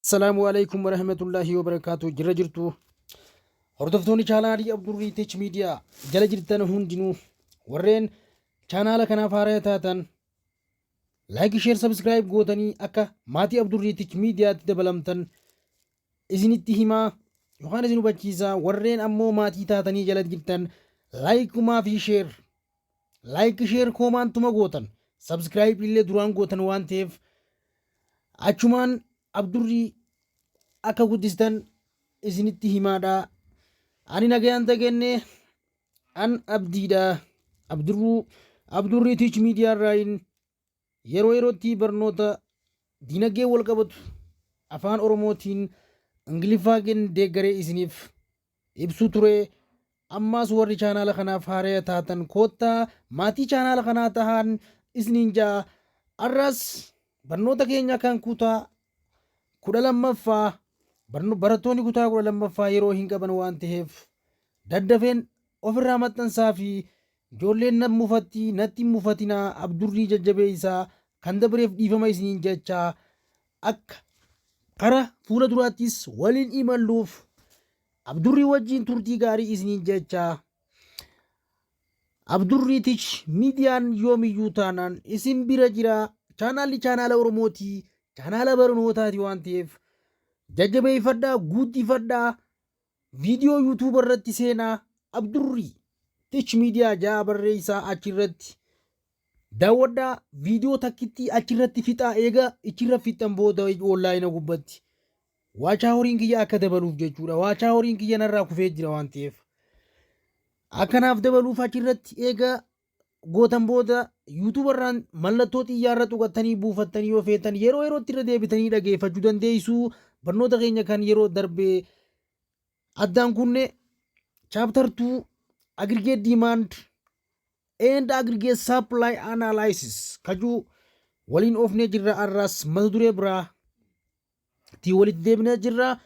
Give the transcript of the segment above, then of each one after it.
السلام عليكم ورحمة الله وبركاته جرجرتو هردفتوني چانالي عبدالري تيچ ميديا جل جرتن هندنو ورين چانالا كنا فاريتاتن لايك شير سبسكرايب غوتني اكا ماتي عبدالري تيچ ميديا تدبلمتن ازني اتهما يوخان ازنو بچيزا ورين امو ماتي تاتني جل جرتن لايك ما في شير كومان تما غوتن سبسكرايب اللي دران غوتن وانتيف achumaan abdurrii akka guddistan isinitti himaadha. Ani nagayaan tagenne an abdiidha. Abdurrii Teach Media irraayin yeroo yerootti barnoota dinagdee wal qabatu afaan oromootiin ingiliffaatiin deeggaree isiniif ibsu ture. Ammaas warri chaanaala kanaaf haaraya taatan koottaa maatii chaanaala kanaa tahan isiniin jaa. Arras barnoota keenya kan kutaa kudha lammaffaa barattoonni kutaa kudha lammaffaa yeroo hin qaban waan ta'eef daddafeen ofirraa maxxansaa fi ijoolleen natti mufatinaa abdurrii jajjabeessaa kan dabreef dhiifama isiniin jechaa akka kara fuula duraattis waliin imalluuf abdurrii wajjin turtii gaarii isiniin jechaa. Abdurrii Teach Miidiyaan yoomiyyuu taanaan isin bira jira. Chaanaala Oromootii chaanaala barnootaati waan ta'eef jajjabeeffadhaa guddifadhaa viidiyoo yuutuuba irratti seenaa Abdurrii Teach Miidiyaa jaa barreessaa achirratti daawwadhaa viidiyoo takkitti achirratti fixaa eega ichirra fixan booda onlaayina gubbatti waachaa horiin kiyya akka dabaluuf jechuudha. Waachaa horiin kiyya narraa kufee jira waan ta'eef akkanaaf dabaluuf achirratti eega gootan booda yuutuubarraan mallattoo xiyyaarra tuqattanii buufattanii yoo feetan yeroo yerootti irra deebitanii dhageeffachuu dandeessu. Barnoota keenya kan yeroo darbee addaan kunne chapter 2 aggregate demand and aggregate supply analysis kajuu waliin oofnee jirra. Arras mata duree biraa tii walitti deebinee jirra.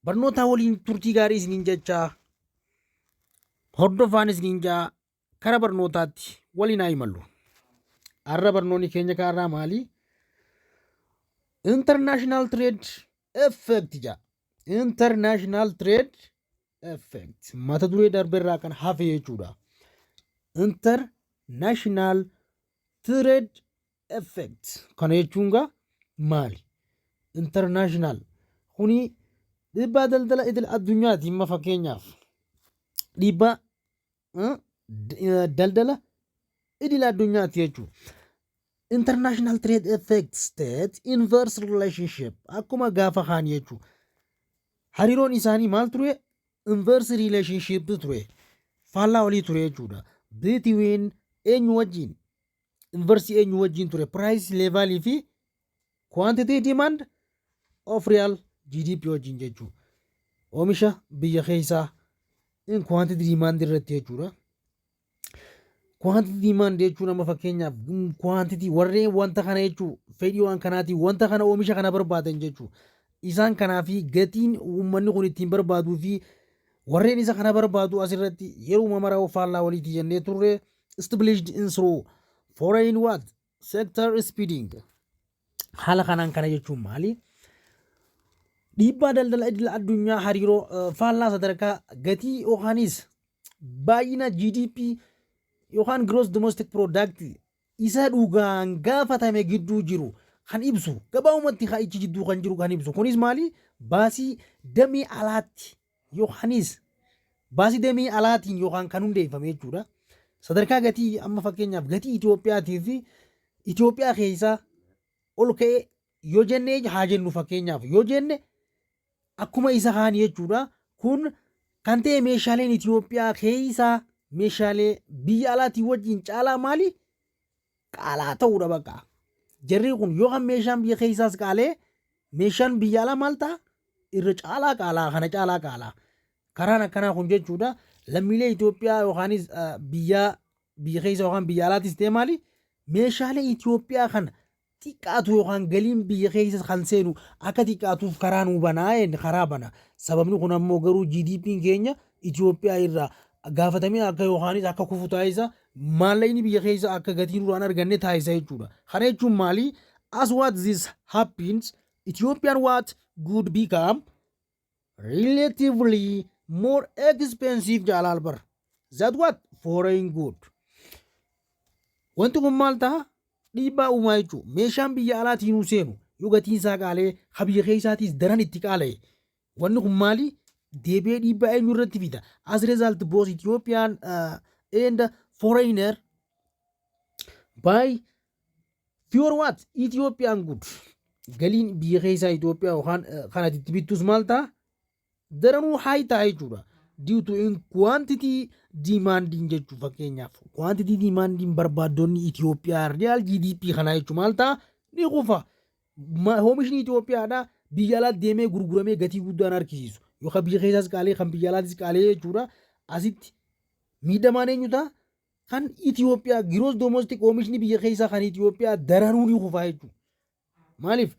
Barnoota waliin turtii gaarii isiniin jechaa hordofaan isiniin jaa kara barnootaatti waliin haa imallu. Arra barnoonni keenya kaarraa maali? International trade effect jaa. International trade effect mata duree darbeerraa kan hafe jechuudha. International trade effect kana jechuun gaa maali? International kuni dhiibbaa daldala idil addunyaati. Amma fakkeenyaaf dhiibbaa daldala idil addunyaati jechuudha. International trade effect state inverse relationship akkuma gaafa kaan jechuudha. Hariiroon isaanii maal ture? Inverse relationship ture. Faallaa walii ture jechuudha. Between eenyu wajjin? Inverse eenyu wajjin ture? Price level fi quantity demand of real GDP wajjin jechuudha. Oomisha biyya keessaa in quantity demand irratti jechuudha. Quantity demand jechuun amma fakkeenyaaf quantity warreen wanta kana jechuun fedhii waan kanaati wanta kana oomisha kana barbaadan jechuun isaan kanaa fi gatiin uummanni kun ittiin barbaaduu fi warreen isa kana barbaadu asirratti yeroo maraa faallaa waliiti jennee turre established in through foreign what sector speeding. Haala kanaan kana jechuun maali? Dhiibbaa daldala idil addunyaa hariiroo faallaa sadarkaa gatii yookaanis baay'ina GDP yookaan gross domestic product isa dhugaan gaafatame gidduu jiru kan ibsu gabaabumatti ichi jidduu kan jiru kan ibsu. Kunis maali? Baasii damee alaatti yookaanis baasii damee alaatiin yookaan kan hundeeffame jechuudha. Sadarkaa gatii amma fakkeenyaaf gatii Itoophiyaatii fi Itoophiyaa keessaa ol ka'ee yoo jennee haa jennu fakkeenyaaf yoo jenne akkuma isa kaan jechuudha. Kun kan ta'e meeshaaleen Itoophiyaa keessaa meeshaalee biyya alaatii wajjin caalaa maali? Qaalaa ta'uudha bakka. Jarri kun yookaan meeshaan biyya keessaas qaalee meeshaan biyya alaa maal ta'a? Irra caalaa qaalaa kana caalaa qaalaa. Karaan akkanaa kun jechuudha. Lammiilee Itoophiyaa yookaanis biyya keessa yookaan biyya alaatis ta'e maali? Meeshaalee Itoophiyaa kana xiqqaatu yookaan galiin biyya keessa kan seenu akka xiqqaatuuf karaa nuu banaa karaa bana. Sababni kun ammoo garuu GDP'n keenya Itoophiyaa irraa gaafatamee akka yookaanis akka kufu taasisa maallaqni biyya keessa akka gatii duraan arganne taasisa jechuudha. Kana jechuun maali? As what this happens Ethiopian what would become relatively more expensive jaalal bar. That what? Foreign good. Wanti kun maal ta'a? Dhiibbaa uumaa jechuudha. Meeshaan biyya alaatiin seenu yoo gatiin isaa qaalee biyya keessaatiis daran itti qaala'e. Wanni kun maali? Deebi'ee dhiibbaa eenyu irratti fida? As a result, both Ethiopian and foreigner buy fewer what? Ethiopian good. Galiin biyya keessaa Itoophiyaa yookaan kan itti bittus maal ta'a? Daranuu haay ta'a jechuudha. Due to in quantity demanding jechuun fakkeenyaaf quantity demanding barbaaddonni Itoophiyaa real GDP kanaa jechuun maal ta'a ni qufa. Oomishni Itoophiyaadhaa biyya alaatti deemee gurguramee gatii guddaan harkisiisu yookaan biyya keessaas qaalee kan biyya alaattis qaalee jechuudha. Asitti miidhamaan eenyu ta'a kan Itoophiyaa gross domestic oomishni biyya keessaa kan Itoophiyaa daranuu ni qufa jechuudha. Maaliif?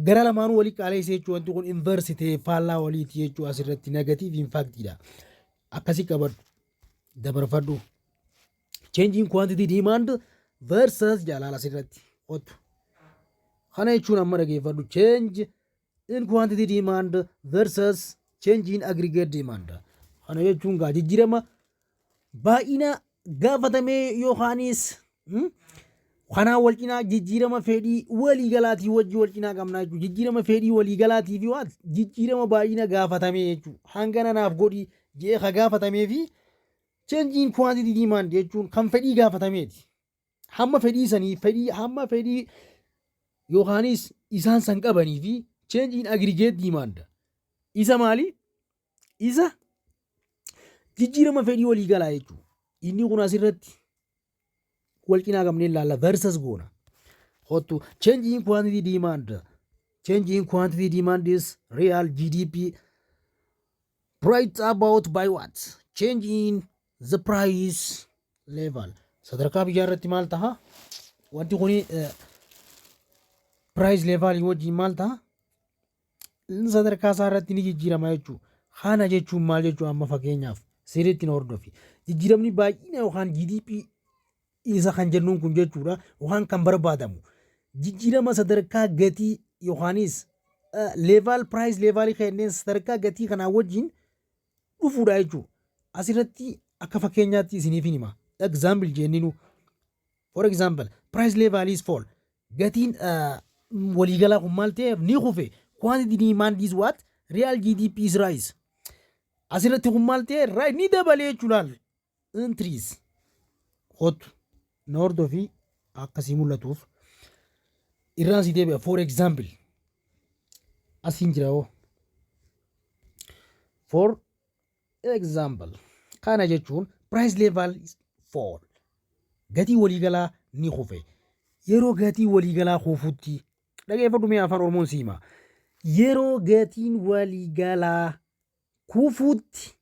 Gara lamaanuu walii qaalessee jechuun wanti kun inverse ta'ee faallaa waliiti jechuun asirratti negative impactidha. Akkasii qabadhu dabarfadhu. Change in quantity demand versus jaalala asirratti qotu. Kana jechuun amma dhageeffadhu. Change in quantity demand versus change in aggregate demand. Kana jechuun gaa jijjiirama baay'ina gaafatamee yookaanis kanaa wal cinaa jijjiirama fedhii waliigalaatii wajji wal cinaa qabnaa jechuudha. Jijjiirama fedhii waliigalaatii fi waan jijjiirama baay'ina gaafatamee jechuudha. Hangana naaf godhi jee ka gaafatamee fi change in quantity demand jechuun kan fedhii gaafatameeti. Hamma fedhii sanii fedhii hamma fedhii yookaanis isaan san qabanii fi change in aggregate demand. Isa maali? Isa jijjiirama fedhii waliigalaa jechuudha. Inni kun asirratti wal cinaa qabnee ilaalla versus goona. Hottu change in quantity demand. Change in quantity demand is real GDP brought about by what? Change in the price level. Sadarkaa biyyaa irratti maal ta'a? Wanti kuni price level wajjin maal ta'a? Sadarkaa isaa irratti ni jijjiirama jechuudha. Kana jechuun maal jechuudha amma fakkeenyaaf sirriitti na hordofi. Jijjiiramni baay'ina yookaan GDP isa kan jennuun kun jechuudha waan kan barbaadamu jijjiirama sadarkaa gatii yookaanis level price level kenneen sadarkaa gatii kanaa wajjin dhufuudha jechuudha. Asirratti akka fakkeenyaatti isiniif hima. Example jenninu for example price level is fall gatiin waliigalaa kun maal ta'eef ni kufe quantity demand is what real GDP is rise. Asirratti kun maal ta'e rise ni dabalee jechuudha increase hotu. Noordoo fi akkasii mul'atuuf irraan si deebi'a. For example asiin jira hoo. For example kana jechuun price level fall gatii waliigalaa ni kufe. Yeroo gatii waliigalaa kufutti dhageeffadhu mee afaan Oromoon si hima. Yeroo gatiin waliigalaa kufutti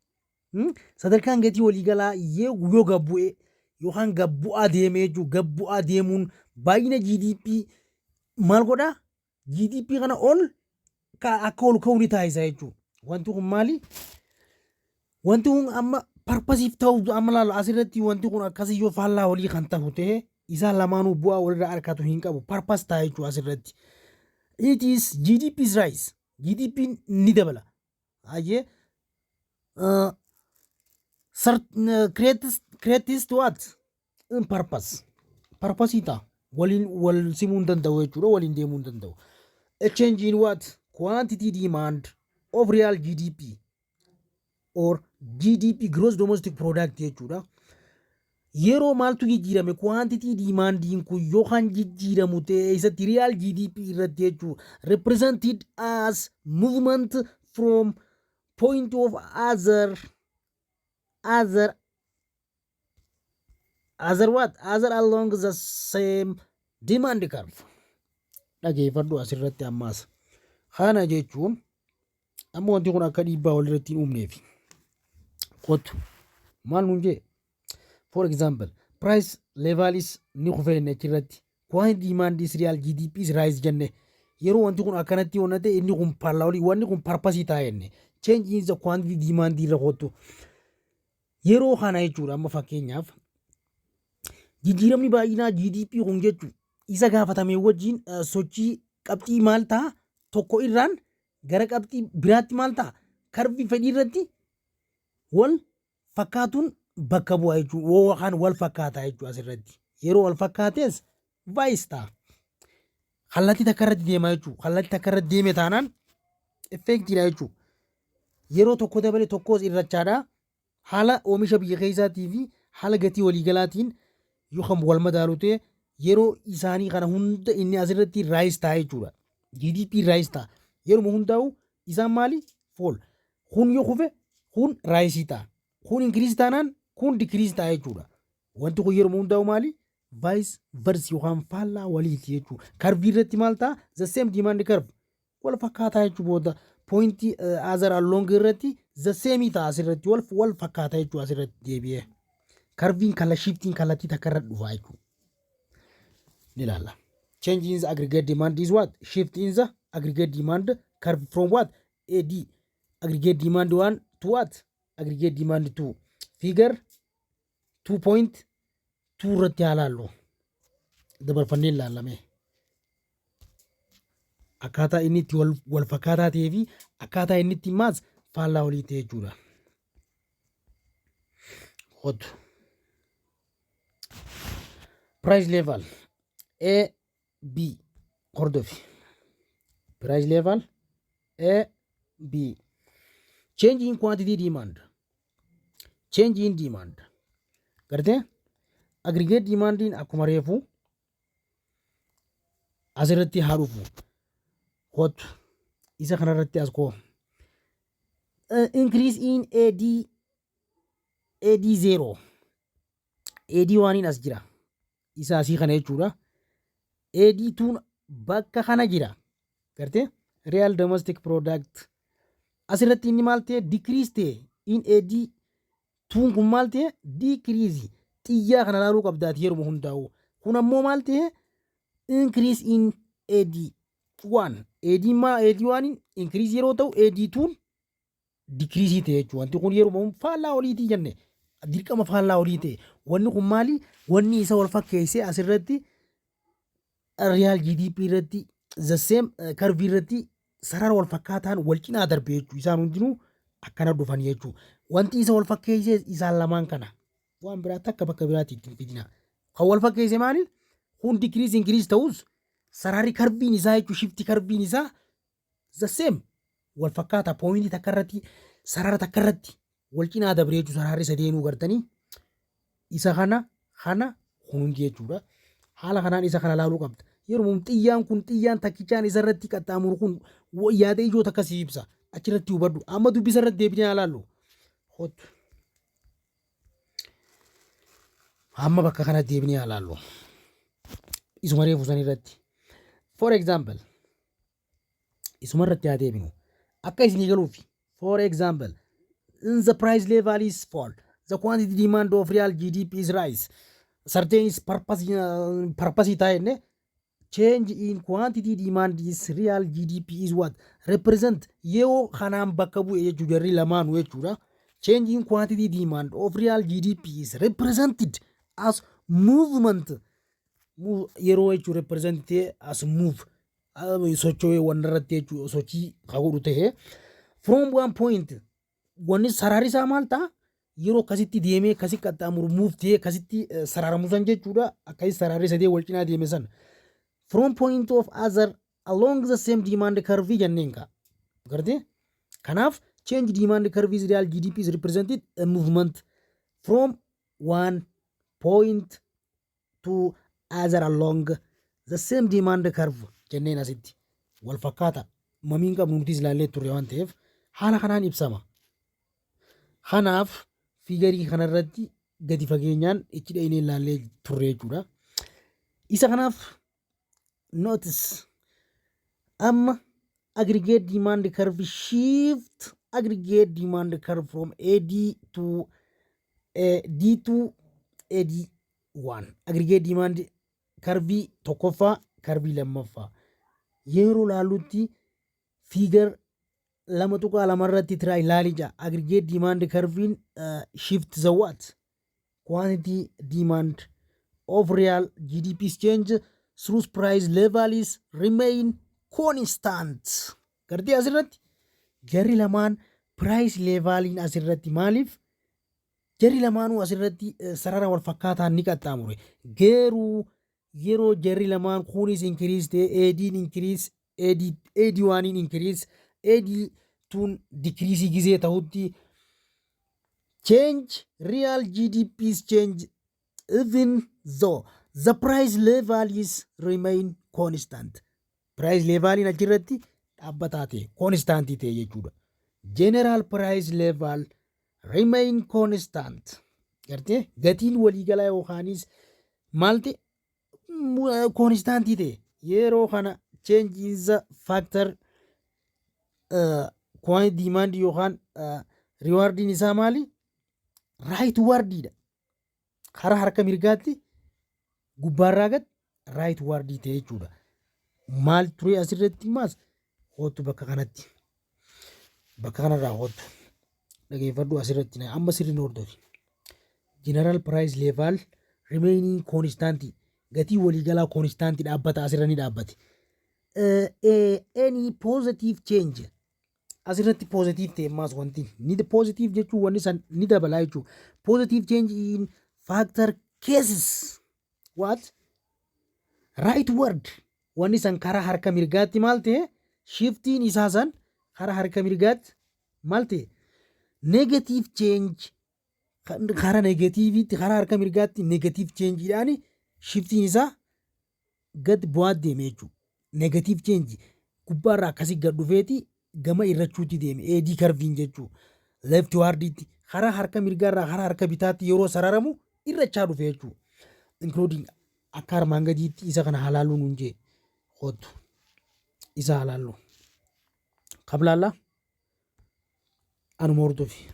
sadarkaan gatii waliigalaa yoo gabbu'e yookaan gabbu'aa deemee jechuudha. Gabbu'aa deemuun baay'ina GDP maal godhaa? GDP kana ol akka ol ka'uu ni taasisa jechuudha. Wanti kun maali? Wanti kun amma parpasiif ta'u amma laala asirratti wanti kun akkasii yoo faallaa walii kan ta'u ta'e isaan lamaanuu bu'aa walirraa harkatu hin qabu. Parpas ta'a jechuudha asirratti. It is GDP's rise. GDP ni dabala. Hayyee creates what? Purpose. Purpose ita. Wal simuun danda'u jechuudha. Waliin deemuu danda'u. A change in what? Quantity demand of real GDP or GDP gross domestic product jechuudha. Yeroo maaltu jijjiirame quantity demandiin kun yookaan jijjiiramu ta'e isatti real GDP irratti jechuudha. Represented as movement from point of other what? Other along the same demand curve. Dhageeffadhu asirratti ammaas. Kana jechuun amma wanti kun akka dhiibbaa walirratti hin uumneef qotu maal nuun jee? For example, price level is ni kufeenne achirratti. Quantity demand is real GDP is rise jenne. Yeroo wanti kun akkanatti yoona ta'e inni kun parallel wanni kun purpose taa'enne. Change in the quantity demand irra qotu. Yeroo kana jechuudha amma fakkeenyaaf jijjiiramni baay'inaa GDP kun jechuudha isa gaafatamee wajjin sochii qabxii maal ta'a tokko irraan gara qabxii biraatti maal ta'a karbii fedhii irratti wal fakkaatuun bakka bu'aa jechuudha yookaan wal fakkaataa jechuudha asirratti yeroo wal fakkaates vaayis ta'a. Kallattii takka irratti deemaa jechuudha. Kallattii takka irratti deeme taanaan effektiidha jechuudha. Yeroo tokko dabalee tokkos irrachaadha. Haala oomisha biyya keessaatii fi haala gatii waliigalaatiin yookaan wal madaalu ta'e yeroo isaanii kana hunda inni asirratti raayis ta'a jechuudha. GDP raayis ta'a. Yeroo hundaa'u isaan maali? Fool. Kun yoo kufe kun raayisii ta'a. Kun inkiriis taanaan kun dikiriis ta'a jechuudha. Wanti kun yeroo hundaa'u maali? Vice versa yookaan faallaa waliiti jechuudha. Karbii irratti maal ta'a? The same demand curve. Wal fakkaataa jechuudha. Pointii azar along irratti the same ta'a asirratti wal fakkaataa jechuudha asirratti deebi'ee. Karbiin kala shiftiin kallattii takka irra dhufaa jechuudha. Ni ilaalla. Change in the aggregate demand is what? Shift in the aggregate demand curve from what? AD. Aggregate demand 1 to what? Aggregate demand 2. Figure 2.2 irratti ilaallu. Dabarfannee ilaalame. Akkaataa inni itti wal fakkaataa ta'ee fi akkaataa inni itti maas faallaa walii ta'e jechuudha. Hootu. Price level A B hordofi. Price level A B. Change in quantity demand. Change in demand. Gartee aggregate demandiin akkuma reefu asirratti haa dhufu. Hootu isa kanarratti as koo. Increase in AD 0. AD 1 as jira. Isa asii kana jechuudha. AD 2 bakka kana jira. Gartee real domestic product asirratti inni maal ta'e decrease ta'e in AD 2 kun maal ta'e decrease xiyyaa kana laaluu qabdaati yeroo hundaa'u. Kun ammoo maal ta'e increase in AD 1. AD 1 increase yeroo ta'u AD 2 decrease ta'e jechuudha. Wanti kun yeroo faallaa oliitii jenne dirqama faallaa olii ta'e wanni kun maali? Wanni isa wal fakkeessee asirratti real GDP irratti the same curve irratti sarara wal fakkaataan wal cinaa darbee jechuudha. Isaan hundinuu akkana dhufan jechuudha. Wanti isa wal fakkeessee isaan lamaan kana waan biraatti akka bakka biraatti ittiin fidina. Kan wal fakkeessee maali? Kun decrease increase ta'us sararri karbiin isaa jechuudha. Shifti karbiin isaa the same wal fakkaataa pooyintii takka irratti sarara takka irratti wal cinaa dabree jechuudha. Sararri sadeenuu gartanii isa kana hundi jechuudha. Haala kanaan isa kana laaluu qabda. Yeroo xiyyaan kun xiyyaan takkichaan isarratti qaxxaamuru kun yaada ijoota akkasii ibsa. Achirratti hubadhu. Amma dubbisa irratti deebinee ilaallu. Hootu. Amma bakka kana deebinee ilaallu. Isuma reefu san irratti. For example. Isuma irratti haa deebinu. Akka isinii galuufi. For example. The price level is fall. The quantity demand of real GDP is rise. Certain is purpose taa'enne. Change in quantity demand is real GDP is what? Represent yoo kanaan bakka bu'e jechuudha jarri lamaanuu jechuudha. Change in quantity demand of real GDP is represented as movement. Yeroo jechuudha represented as move. Socho'ee wandarratti jechuudha sochii godhu ta'e. From one point wanni sararri isaa maal ta'a? Yeroo akkasitti deemee akkasitti qaxxaamuru move ta'ee akkasitti sararamu san jechuudha. Akkasitti sararri sadee wal cinaa deeme san. From point of other along the same demand curve jenneen ka. Gartee? Kanaaf change demand curve is real GDP is represented a movement from one point to other along the same demand curve jenneen asitti. Wal fakkaata. Mamiin qabnu nuti ilaallee turre waan ta'eef haala kanaan ibsama. Kanaaf fiigarii kanarratti gadi fageenyaan ichi dhaqnee ilaallee turre jechuudha. Isa kanaaf notice aggregate demand curve shift aggregate demand curve from AD to D to AD1 aggregate demand curve tokkoffaa curve lammaffaa yeroo laalutti figure lama tuqaa lamarratti tira ilaalija aggregate demand curve shift the what quantity demand of real GDP change through price level is remain constant. Gartee asirratti jarri lamaan price leevaliin asirratti maaliif jarri lamaanuu asirratti sarara wal fakkaataan ni qaxxaamure. Geeruu yeroo jarri lamaan kunis increase ta'e AD'n increase AD1 increase AD2 decrease gizee ta'utti change real GDP's change even though the price level is remain constant. Price level achirratti dhaabbataa ta'e constant ta'e jechuudha. General price level remain constant. Gartee gatiin waliigalaa yookaanis maal ta'e constant ta'e yeroo kana change is the factor quantity demand yookaan rewardin isaa maali right wordidha. Karaa harka mirgaatti gubbaarraa gad right wordii ta'e jechuudha. Maal ture asirratti maas hootu bakka kanatti bakka kanarraa hootu dhageeffadhu asirratti amma sirriin hordofi. General price level remaining constant gatii waliigalaa constant dhaabbata asirra ni dhaabbate. Any positive change asirratti positive ta'e maas wanti ni positive jechuun wanni san ni dabalaa jechuudha. Positive change in factor cases what right word wanni san karaa harka mirgaatti maal ta'e shiftiin isaa san karaa harka mirgaatti maal ta'e negative change karaa negatiiviitti karaa harka mirgaatti negative change idhaani shiftiin isaa gad bu'aa deeme jechuudha. Negative change gubbaarraa akkasii gad dhufeeti gama irrachuutti deeme AD karviin jechuudha. Left wardiitti karaa harka mirgaarraa karaa harka bitaatti yeroo sararamu irrachaa dhufe jechuudha. Including akka armaan gadiitti isa kana halaaluu nuun jee hootu isa halaallu qablaallaa anuma hordofi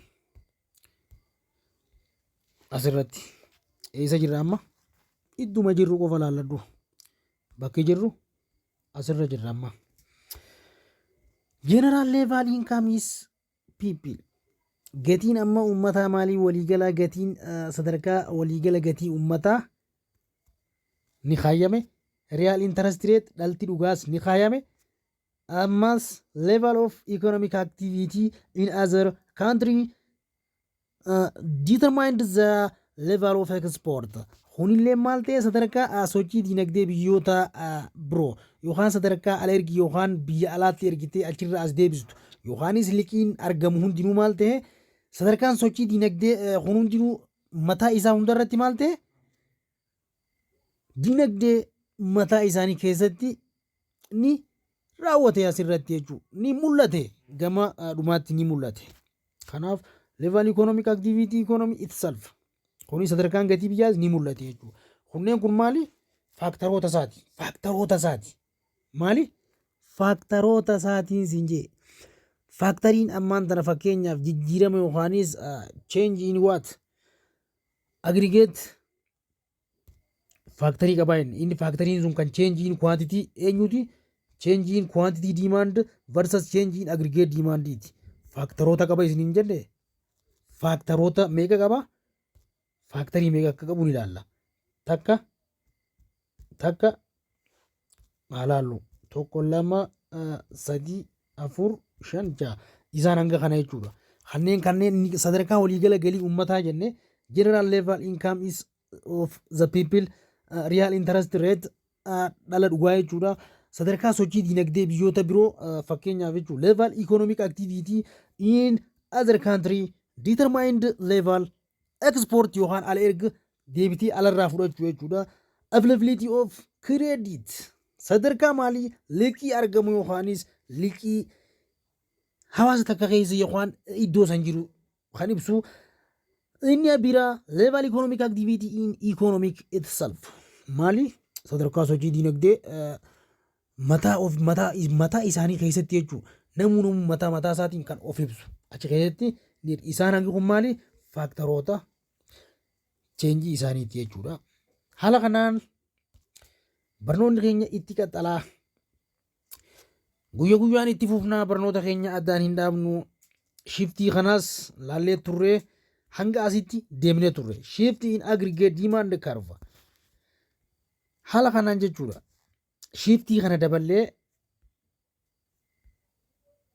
asirratti eessa jirra amma idduma jirru qofa laalladhu bakki jirru asirra jirra amma. General level income is people gatiin amma ummataa maalii waliigala gatiin sadarkaa waliigala gatii ummataa ni khayyame. Real interest rate dhalti dhugaas ni khayyame. Ammas level of economic activity in other country determined the level of export. Hunillee maal ta'e sadarkaa sochii dinagdee biyyoota biroo yookaan sadarkaa ala ergi yookaan biyya alaatti ergitee achirra as deebistu yookaanis liqiin argamu hundinuu maal ta'e sadarkaan sochii dinagdee kun hundinuu mataa isaa hundarratti maal ta'e dinagdee mataa isaanii keessatti ni raawwate asirratti jechuudha. Ni mul'ate gama dhumaatti ni mul'ate. Kanaaf level economic activity economy itself kuni sadarkaan gatii biyyaas ni mul'ate jechuudha. Kunneen kun maali? Faaktaroota isaati. Faaktaroota isaati. Maali? Faaktaroota isaatiin siin jee. Faaktariin ammaan tana fakkeenyaaf jijjiirama yookaanis change in what? Aggregate faaktarii qabaa inni faaktariin sun kan change in quantity eenyuti? Change in quantity demand versus change in aggregate demandiiti. Faaktaroota qaba isiniin jenne faaktaroota meeqa qaba? Faaktarii meeqa akka qabu ni ilaalla. Takka maalaallu tokko lama sadii afur shan jaha isaan hanga kana jechuudha. Kanneen sadarkaa waliigala galii ummataa jenne general level income is of the people real interest rate dhala dhugaa jechuudha. Sadarkaa sochii dinagdee biyyoota biroo fakkeenyaaf jechuudha. Level economic activity in other country determined level export yookaan ala erga deebitii alarraa fudhachuu jechuudha. Availability of credit sadarkaa maalii liqii argamu yookaanis liqii hawaasa takka keessa yookaan iddoo san jiru kan ibsu inni biraa level economic activity in economic itself maali sadarkaa sochii dinagdee mataa isaanii keessatti jechuudha. Namni mataa isaatiin kan of ibsu achi keessatti isaan hangi kun maali faaktaroota cheenjii isaaniiti jechuudha. Haala kanaan barnoonni keenya itti qaxxalaa guyya guyyaan itti fufnaa barnoota keenya addaan hin dhaabnu. Shiftii kanaas laallee turree hanga asitti deemnee turre. Shiftii in aggregate demand curve haala kanaan jechuudha. Shiftii kana daballee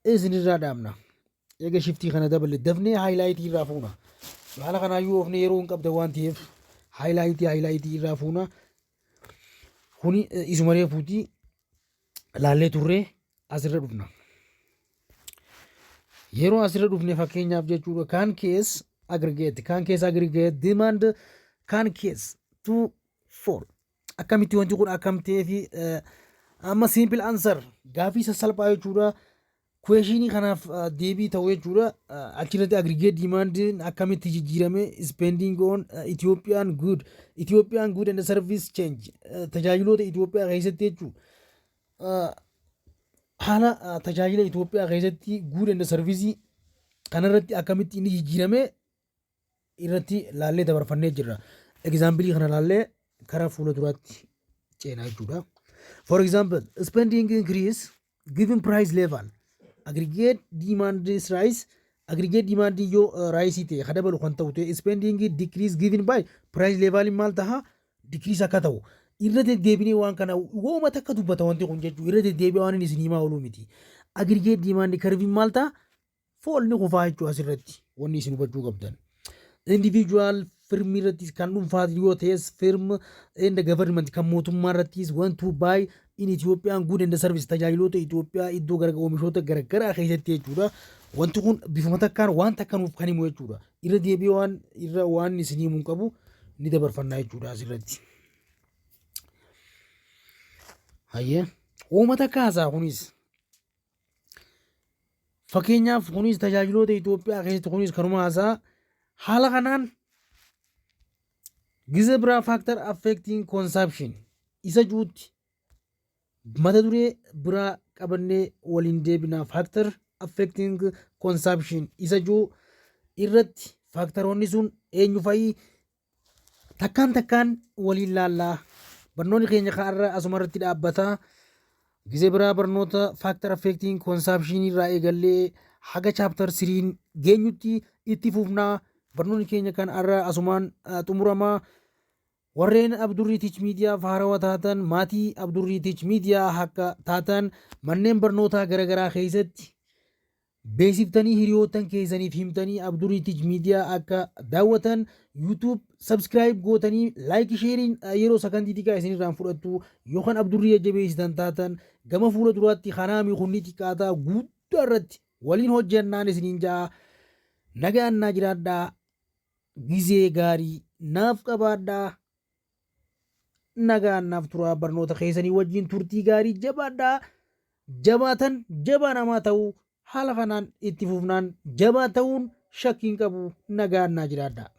isinirraa dhaabna. Eega shiftii kana daballe dafnee haayilaaytii irraa fuuna. Haala kanaayyuu ofne yeroo hin qabda waan ta'eef haayilaaytii irraa fuuna. Kuni isuma reefuutii laallee turree asirra dhufna. Yeroo asirra dhufne fakkeenyaaf jechuudha kan kees aggregate demand kan kees 2 4 akkamitti wanti kun akkamtee fi amma simple answer gaafii sassalphaa jechuudha. Questionii kanaaf deebii ta'u jechuudha. Achirratti aggregate demand akkamitti jijjiirame spending on Ethiopian good and service change tajaajiloota Itoophiyaa keessatti jechuudha. Haala tajaajila Itoophiyaa keessatti good and service kanarratti akkamitti inni jijjiirame irratti laallee dabarfannee jirra. Example kana laallee karaa fuula duraatti ceenaa jechuudha. For example, spending increase given price level. Aggregate demand is rise. Aggregate demand yoo rise ta'e kan dabalu kan ta'u ta'e spending decrease given by price level maal taha decrease akka ta'u. Irra deddeebinee waan kana wooma takka dubbata wanti kun jechuudha. Irra deddeebi'ee waan inni isinii maa'ulu miti. Aggregate demand curve maal taha foolni qofaa jechuudha asirratti wanni isin hubachuu qabdan. Individual firm irrattis kan dhuunfaa yoo ta'es firm and government kan mootummaa irrattis want to buy in Ethiopian good and service tajaajiloota Itoophiyaa iddoo oomishoota garagaraa keessatti jechuudha. Wanti kun bifuma takkaan waan takka nuuf kan himu jechuudha. Irra deebi'ee waan isin himuu qabu ni dabarfannaa jechuudha asirratti. Hayyee uummata kaasaa kunis fakkeenyaaf kunis tajaajiloota Itoophiyaa keessatti kunis kanuma haasaa haala kanaan gize biraa factor affecting consumption isa juutti mata duree biraa qabannee waliin deebinaa factor affecting consumption isa juu irratti factoroonni sun eenyu fa'i takkaan waliin laallaa. Barnoonni keenya kaarra asuma irratti dhaabbataa. Gize biraa barnoota factor affecting consumption irraa eegallee haga chapter 3 geenyutti itti fufnaa. Barnoonni keenya kan arra asumaan xumuramaa. Warreen Abdurrii Teach Media haarawaa taatan maatii Abdurrii Teach Media akka taatan manneen barnootaa garagaraa keessatti beeksiftanii hiriyootan keessaniif himtanii Abdurrii Teach Media akka daawwatan YouTube subscribe gootanii like sharing yeroo sakandii xiqqaa isinirraan fudhattu yookaan Abdurrii jabeessitan taatan gama fuula duraatti kanaami kunni xiqqaataa guddaa irratti waliin hojjannaan isiniin ja'a. Nagaan naa jiraadhaa. Gizee gaarii naaf qabaadhaa. Nagaan naaf turaa barnoota keessanii wajjin turtii gaarii jabaadhaa. Jabaatan jabaa namaa ta'uu haala kanaan itti fufnaan jabaa ta'uun shakkiin qabu. Nagaan naa jiraadhaa.